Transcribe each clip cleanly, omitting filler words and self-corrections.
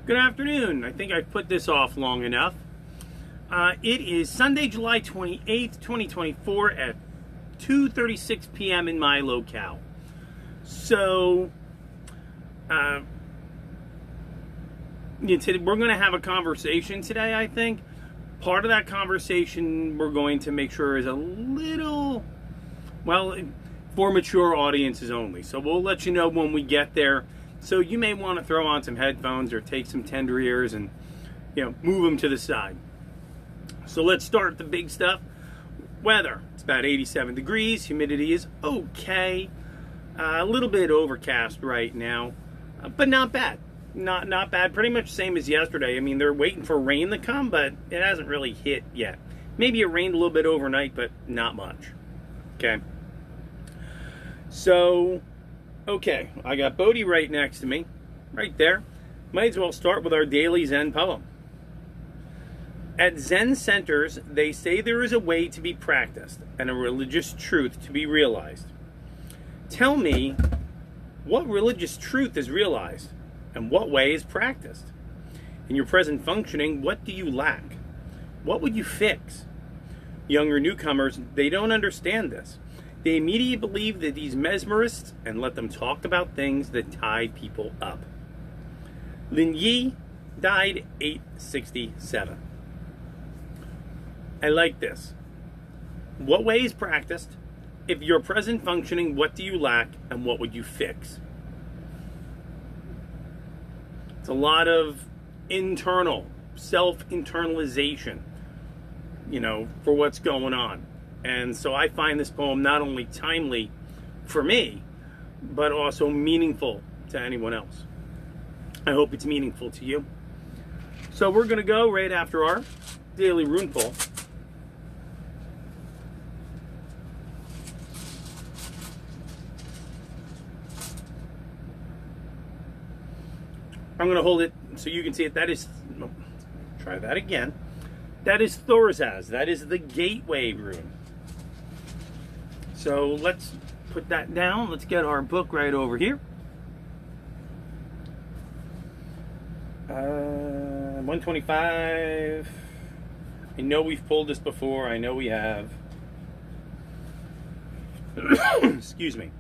Good afternoon. I think I've put this off long enough. It is Sunday, July 28th, 2024 at 2:36 p.m. in my locale. So, we're going to have a conversation today, I think. Part of that conversation we're going to make sure is a little, well, for mature audiences only. So we'll let you know when we get there. So you may want to throw on some headphones or take some tender ears and, move them to the side. So let's start the big stuff. Weather. It's about 87 degrees. Humidity is okay. A little bit overcast right now, but not bad. Not bad. Pretty much same as yesterday. I mean, they're waiting for rain to come, but it hasn't really hit yet. Maybe it rained a little bit overnight, but not much. Okay. So, okay, I got Bodhi right next to me, right there. Might as well start with our daily Zen poem. At Zen centers, they say there is a way to be practiced and a religious truth to be realized. Tell me, what religious truth is realized and what way is practiced? In your present functioning, what do you lack? What would you fix? Younger newcomers, they don't understand this. They immediately believe that these mesmerists and let them talk about things that tie people up. Lin Yi died 867. I like this. What way is practiced? If you're present functioning, what do you lack and what would you fix? It's a lot of internal, self-internalization, for what's going on. And so I find this poem not only timely for me, but also meaningful to anyone else. I hope it's meaningful to you. So we're going to go right after our daily rune pull. I'm going to hold it so you can see it. That is, try that again. That is Thorazaz. That is the gateway rune. So let's put that down. Let's get our book right over here. 125. I know we've pulled this before. I know we have. Excuse me.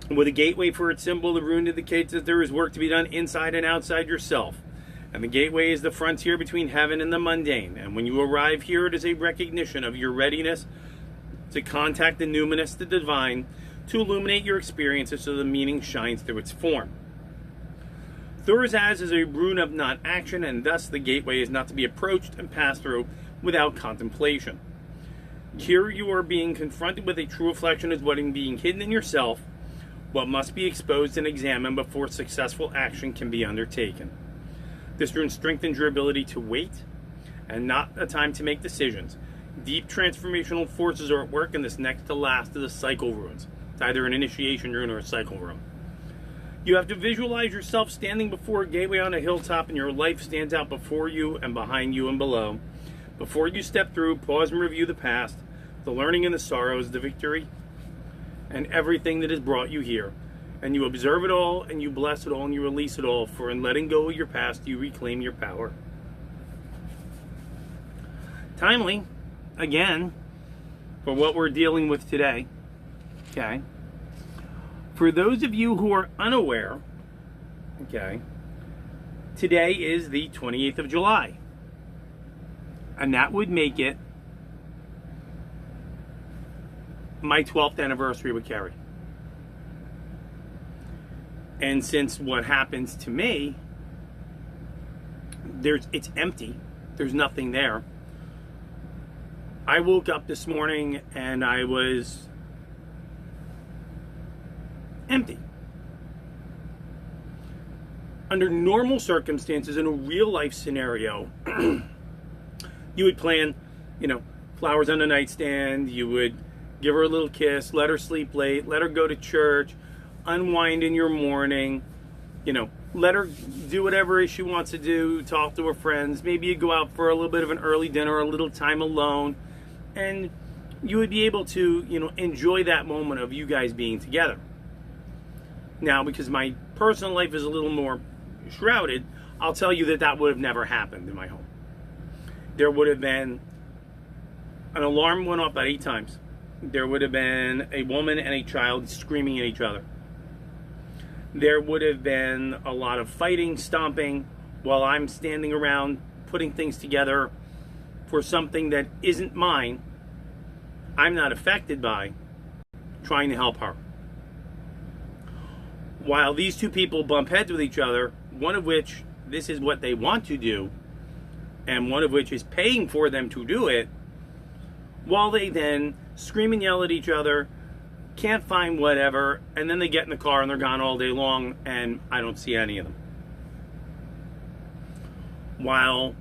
With a gateway for its symbol, the rune indicates that there is work to be done inside and outside yourself. And the gateway is the frontier between heaven and the mundane. And when you arrive here, it is a recognition of your readiness to contact the numinous, the divine, to illuminate your experiences so the meaning shines through its form. Thorazaz is a rune of non-action, and thus the gateway is not to be approached and passed through without contemplation. Here you are being confronted with a true reflection of what is being hidden in yourself, what must be exposed and examined before successful action can be undertaken. This rune strengthens your ability to wait and not a time to make decisions. Deep transformational forces are at work in this next to last of the cycle runes. It's either an initiation rune or a cycle rune. You have to visualize yourself standing before a gateway on a hilltop, and your life stands out before you and behind you and below. Before you step through, pause and review the past, the learning and the sorrows, the victory, and everything that has brought you here. And you observe it all, and you bless it all, and you release it all, for in letting go of your past, you reclaim your power. Timely, again, for what we're dealing with today. Okay. For those of you who are unaware, okay, today is the 28th of July. And that would make it my 12th anniversary with Carrie. And since what happens to me, it's empty. There's nothing there. I woke up this morning and I was empty. Under normal circumstances, in a real life scenario, you would plan, flowers on the nightstand. You would give her a little kiss, let her sleep late, let her go to church, unwind in your morning, let her do whatever she wants to do, talk to her friends. Maybe you go out for a little bit of an early dinner, a little time alone, and you would be able to, enjoy that moment of you guys being together. Now, because my personal life is a little more shrouded, I'll tell you that that would have never happened in my home. There would have been an alarm went off about 8 times. There would have been a woman and a child screaming at each other. There would have been a lot of fighting, stomping, while I'm standing around putting things together for something that isn't mine, I'm not affected by, trying to help her. While these two people bump heads with each other, one of which this is what they want to do, and one of which is paying for them to do it, while they then scream and yell at each other, can't find whatever, and then they get in the car and they're gone all day long, and I don't see any of them. While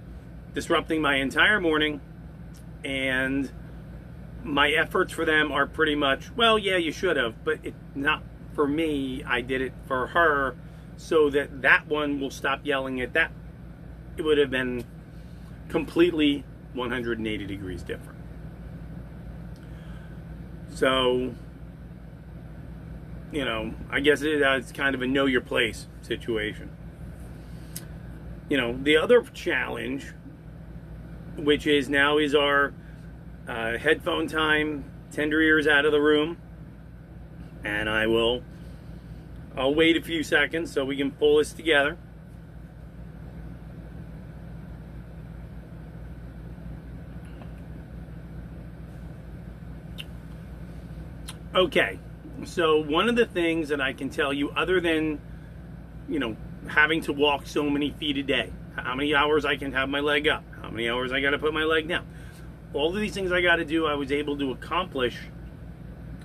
disrupting my entire morning, and my efforts for them are pretty much, well, yeah, you should have, but it's not for me. I did it for her so that that one will stop yelling at that. It would have been completely 180 degrees different. So, you know, I guess it's kind of a know your place situation. You know, the other challenge, which is now is our headphone time, tender ears out of the room, and I'll wait a few seconds so we can pull this together. Okay, so one of the things that I can tell you, other than, you know, having to walk so many feet a day, how many hours I can have my leg up, how many hours I got to put my leg down, all of these things I got to do, I was able to accomplish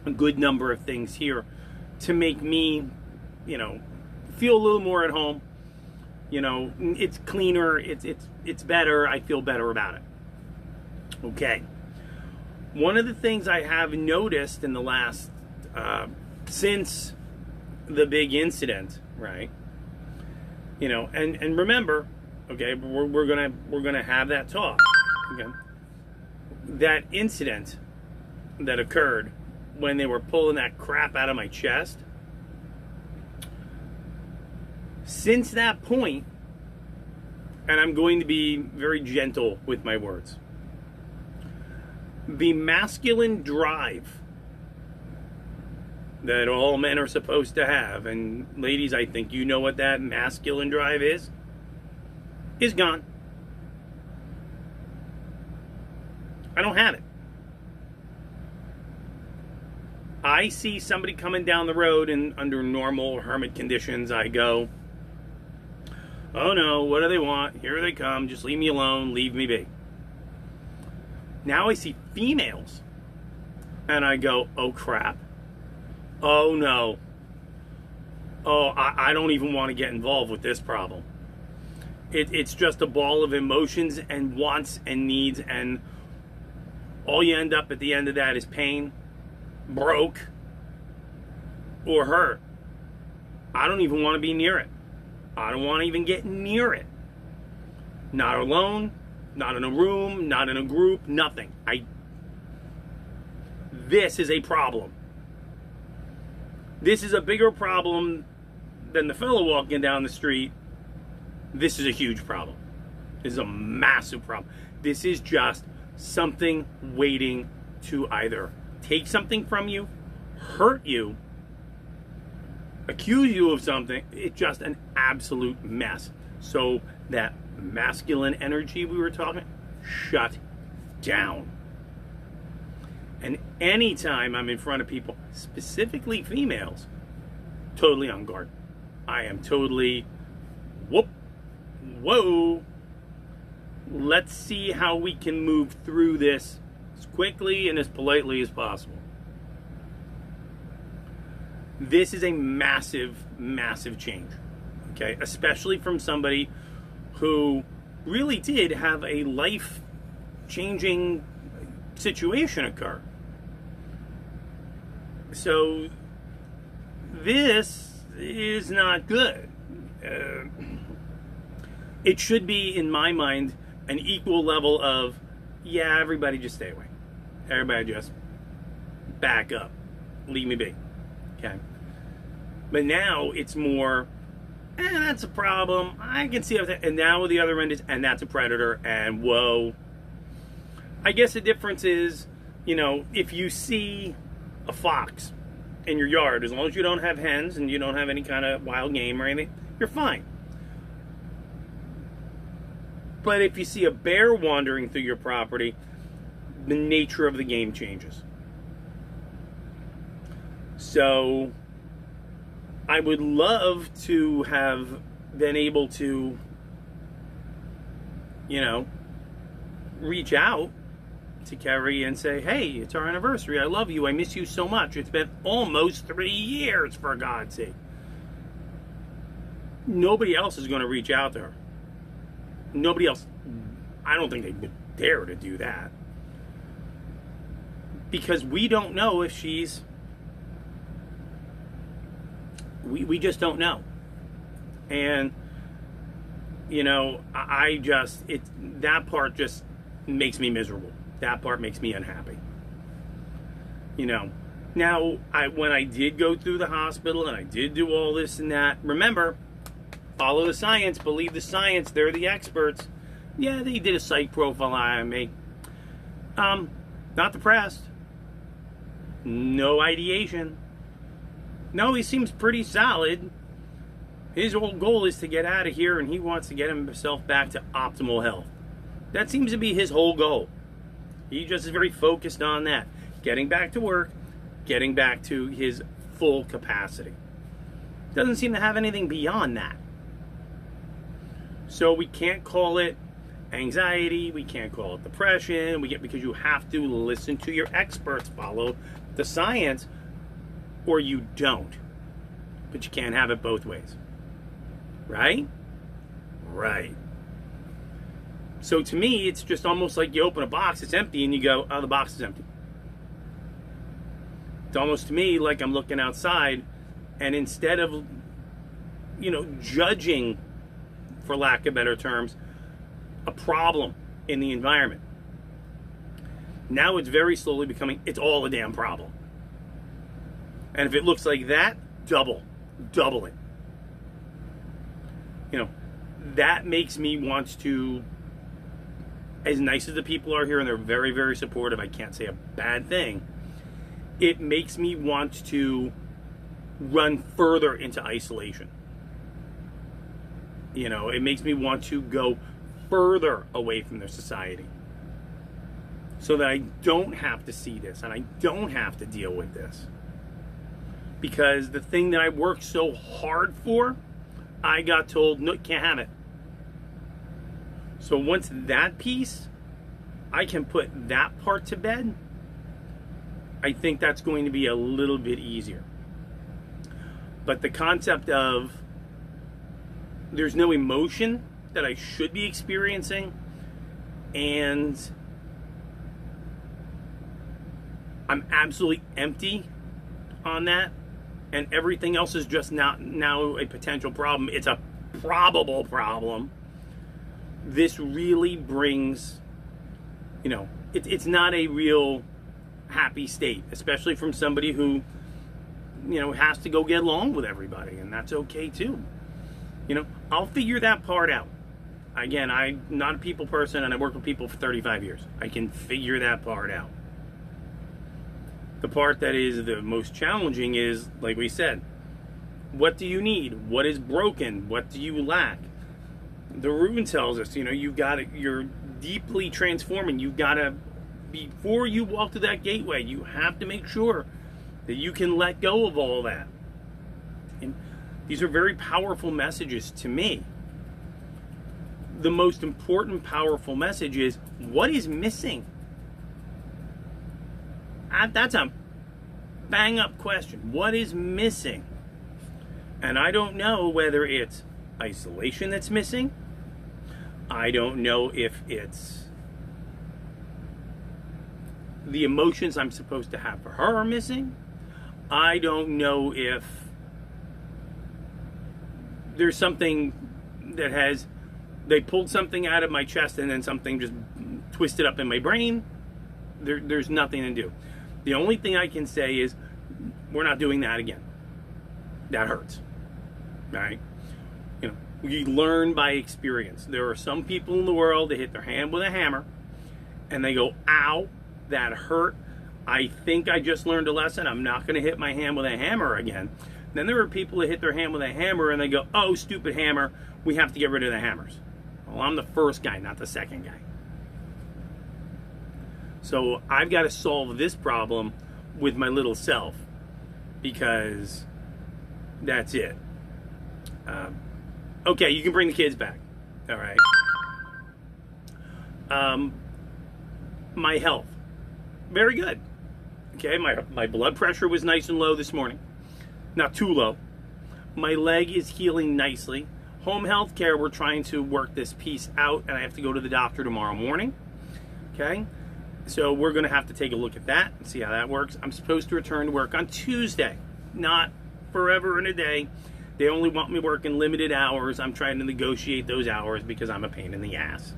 a good number of things here to make me, you know, feel a little more at home. You know, it's cleaner, it's better, I feel better about it. Okay. One of the things I have noticed in the last, since the big incident, right? You know, and remember, okay, we're gonna have that talk. Okay, that incident that occurred when they were pulling that crap out of my chest. Since that point, and I'm going to be very gentle with my words, the masculine drive that all men are supposed to have, and ladies, I think you know what that masculine drive is gone. I don't have it. I see somebody coming down the road, and under normal hermit conditions, I go, oh no, what do they want? Here they come, just leave me alone, leave me be. Now I see females, and I go, oh crap. Oh no. Oh, I don't even want to get involved with this problem. It's just a ball of emotions and wants and needs, and all you end up at the end of that is pain, broke, or hurt. I don't even want to be near it. I don't want to even get near it. Not alone, not in a room, not in a group, nothing. This is a problem. This is a bigger problem than the fellow walking down the street. This is a huge problem. This is a massive problem. This is just something waiting to either take something from you, hurt you, accuse you of something. It's just an absolute mess. So that masculine energy we were talking, shut down. And anytime I'm in front of people, specifically females, totally on guard. I am totally, whoa. Let's see how we can move through this as quickly and as politely as possible. This is a massive, massive change, okay? Especially from somebody who really did have a life-changing situation occur. So this is not good. It should be, in my mind, an equal level of, yeah, everybody just stay away. Everybody just back up. Leave me be. Okay? But now it's more, that's a problem. I can see everything. And now the other end is, and that's a predator. And whoa. I guess the difference is, if you see a fox in your yard, as long as you don't have hens and you don't have any kind of wild game or anything, you're fine. But if you see a bear wandering through your property, the nature of the game changes. So I would love to have been able to, reach out to Kerry and say, hey, it's our anniversary. I love you. I miss you so much. It's been almost 3 years, for God's sake. Nobody else is going to reach out to her. Nobody else. I don't think they would dare to do that. Because we don't know if she's... We just don't know. And, that part just makes me miserable. That part makes me unhappy. Now, when I did go through the hospital and I did do all this and that, remember, follow the science, believe the science, they're the experts. Yeah, they did a psych profile on me. Not depressed. No ideation. No, he seems pretty solid. His whole goal is to get out of here, and he wants to get himself back to optimal health. That seems to be his whole goal. He just is very focused on that. Getting back to work, getting back to his full capacity. Doesn't seem to have anything beyond that. So we can't call it anxiety, we can't call it depression, because you have to listen to your experts, follow the science, or you don't. But you can't have it both ways. Right? Right. So to me, it's just almost like you open a box, it's empty, and you go, oh, the box is empty. It's almost to me like I'm looking outside, and instead of, judging, for lack of better terms, a problem in the environment, now it's very slowly becoming, it's all a damn problem. And if it looks like that, double it. That makes me want to, as nice as the people are here, and they're very, very supportive, I can't say a bad thing, it makes me want to run further into isolation. It makes me want to go further away from their society, so that I don't have to see this and I don't have to deal with this. Because the thing that I worked so hard for, I got told, no, you can't have it. So once that piece, I can put that part to bed, I think that's going to be a little bit easier. But the concept of there's no emotion that I should be experiencing, and I'm absolutely empty on that, and everything else is just not now a potential problem. It's a probable problem. This really brings, it's not a real happy state, especially from somebody who, has to go get along with everybody, and that's okay too. I'll figure that part out. Again, I'm not a people person, and I work with people for 35 years. I can figure that part out. The part that is the most challenging is, like we said, what do you need? What is broken? What do you lack? The rune tells us, you're deeply transforming. You've got to, before you walk through that gateway, you have to make sure that you can let go of all that. And these are very powerful messages to me. The most important powerful message is, what is missing? That's a bang-up question. What is missing? And I don't know whether it's isolation that's missing. I don't know if it's the emotions I'm supposed to have for her are missing. I don't know if there's something that they pulled something out of my chest and then something just twisted up in my brain. There's nothing to do. The only thing I can say is, we're not doing that again. that hurts, right? You know, we learn by experience. There are some people in the world that hit their hand with a hammer and they go, ow, that hurt. I think I just learned a lesson. I'm not going to hit my hand with a hammer again. Then there are people that hit their hand with a hammer and they go, oh, stupid hammer, we have to get rid of the hammers. Well, I'm the first guy, not the second guy. So I've got to solve this problem with my little self, because that's it. Okay, you can bring the kids back. All right. My health, very good. Okay, my blood pressure was nice and low this morning. Not too low. My leg is healing nicely. Home health care, we're trying to work this piece out, and I have to go to the doctor tomorrow morning. Okay, so we're going to have to take a look at that and see how that works. I'm supposed to return to work on Tuesday, not forever and a day. They only want me working limited hours. I'm trying to negotiate those hours because I'm a pain in the ass.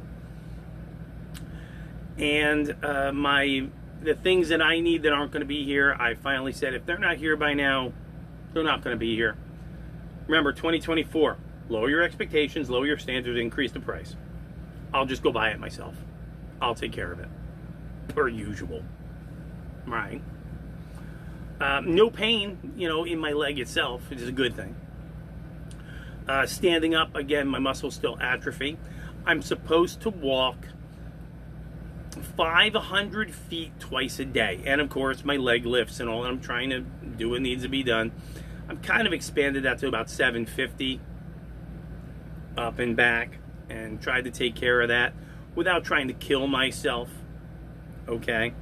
And the things that I need that aren't going to be here, I finally said if they're not here by now, they're not going to be here. Remember, 2024, lower your expectations, lower your standards, increase the price. I'll just go buy it myself. I'll take care of it, per usual. Right? No pain, in my leg itself, which is a good thing. Standing up, again, my muscles still atrophy. I'm supposed to walk 500 feet twice a day. And of course, my leg lifts and all. I'm trying to do what needs to be done. I've kind of expanded that to about 750 up and back and tried to take care of that without trying to kill myself. Okay.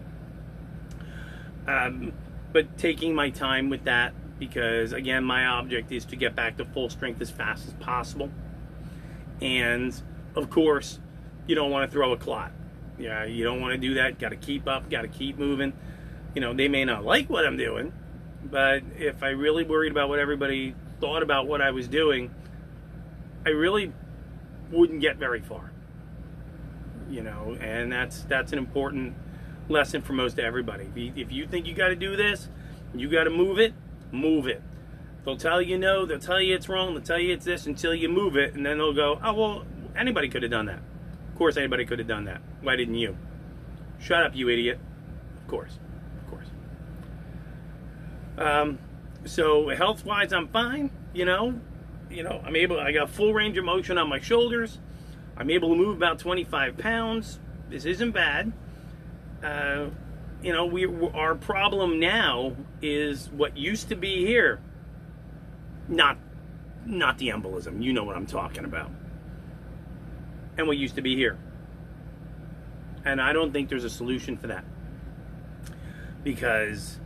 But taking my time with that, because again, my object is to get back to full strength as fast as possible. And of course, you don't want to throw a clot. Yeah, you don't want to do that. Got to keep up, got to keep moving. They may not like what I'm doing, but if I really worried about what everybody thought about what I was doing, I really wouldn't get very far. And that's an important lesson for most everybody. If you think you got to do this, you got to move it, move it. They'll tell you no, they'll tell you it's wrong, they'll tell you it's this until you move it, and then they'll go, oh, well, anybody could have done that. Of course anybody could have done that. Why didn't you? Shut up, you idiot. Of course. So health-wise, I'm fine. I got full range of motion on my shoulders. I'm able to move about 25 pounds. This isn't bad. Our problem now is what used to be here. Not the embolism. You know what I'm talking about. And what used to be here. And I don't think there's a solution for that. Because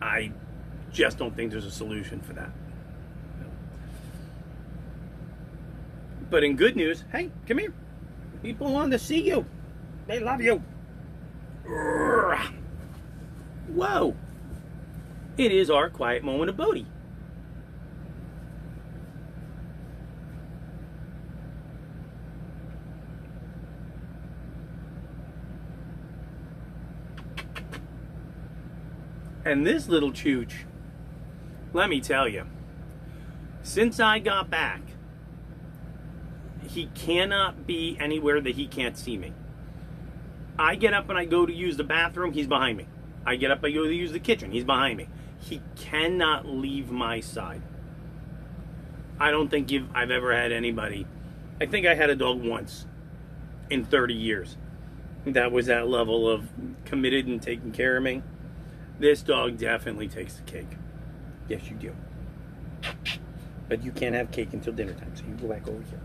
I just don't think there's a solution for that. But in good news, hey, come here. People want to see you. They love you. Whoa. It is our quiet moment of Bodhi. And this little chooch, let me tell you, since I got back, he cannot be anywhere that he can't see me. I get up and I go to use the bathroom, he's behind me. I get up, I go to use the kitchen, he's behind me. He cannot leave my side. I don't think I've ever had anybody. I think I had a dog once in 30 years. That was that level of committed and taking care of me. This dog definitely takes the cake. Yes, you do. But you can't have cake until dinner time, so you go back over here.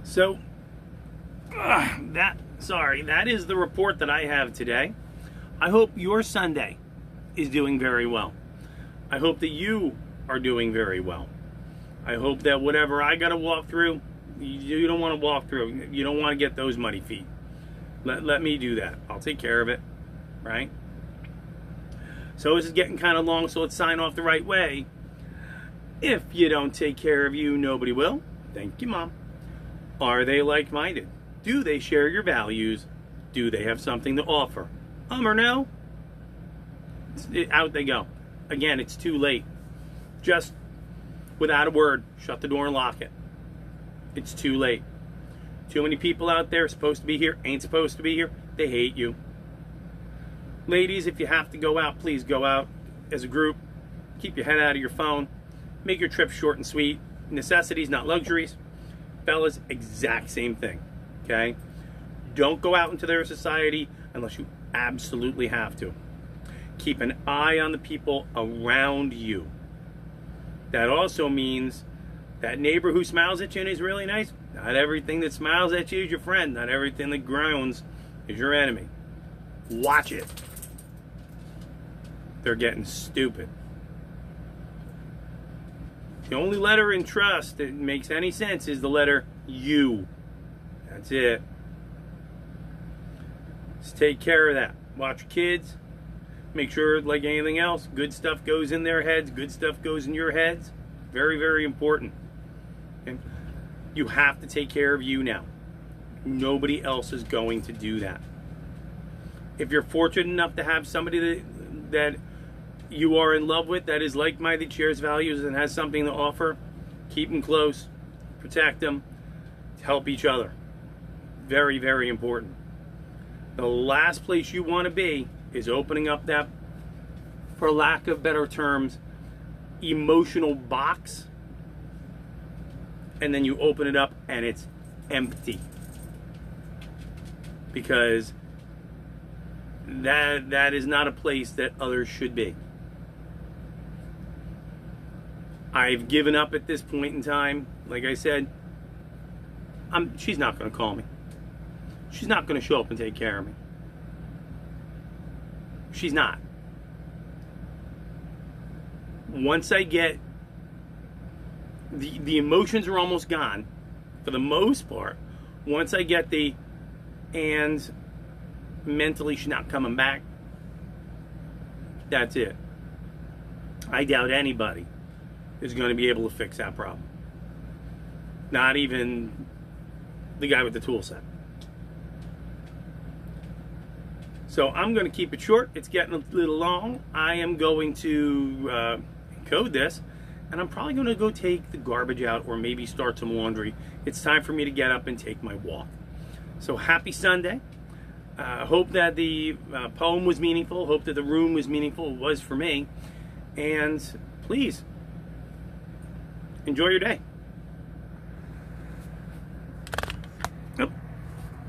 So, that is the report that I have today. I hope your Sunday is doing very well. I hope that you are doing very well. I hope that whatever I got to walk through, you don't want to walk through. You don't want to get those muddy feet. Let me do that. I'll take care of it. Right? So this is getting kind of long, so let's sign off the right way. If you don't take care of you, nobody will. Thank you, Mom. Are they like-minded? Do they share your values? Do they have something to offer? Or no? Out they go. again, it's too late. Just without a word, shut the door and lock it. It's too late. Too many people out there supposed to be here, ain't supposed to be here. They hate you. Ladies, if you have to go out, please go out as a group. Keep your head out of your phone. Make your trip short and sweet. Necessities, not luxuries. Fellas, exact same thing. Okay? Don't go out into their society unless you absolutely have to. Keep an eye on the people around you. That also means that neighbor who smiles at you and is really nice, not everything that smiles at you is your friend. Not everything that groans is your enemy. Watch it. They're getting stupid. The only letter in trust that makes any sense is the letter U. That's it. Just take care of that. Watch your kids. Make sure, like anything else, good stuff goes in their heads, good stuff goes in your heads. Very, very important. Okay? You have to take care of you now. Nobody else is going to do that. If you're fortunate enough to have somebody that you are in love with, that is like-minded, shares values, and has something to offer, keep them close, protect them, help each other. Very, very important. The last place you want to be is opening up that, for lack of better terms, emotional box, and then you open it up and it's empty. Because that is not a place that others should be. I've given up at this point in time. Like I said, she's not going to call me. She's not going to show up and take care of me. She's not. Once I get the emotions are almost gone for the most part. Once I get and mentally she's not coming back, that's it. I doubt anybody is going to be able to fix that problem. Not even the guy with the tool set. So I'm going to keep it short. It's getting a little long. I am going to code this, and I'm probably going to go take the garbage out or maybe start some laundry. It's time for me to get up and take my walk. So happy Sunday. Hope that the poem was meaningful. Hope that the room was meaningful. It was for me. And please, enjoy your day.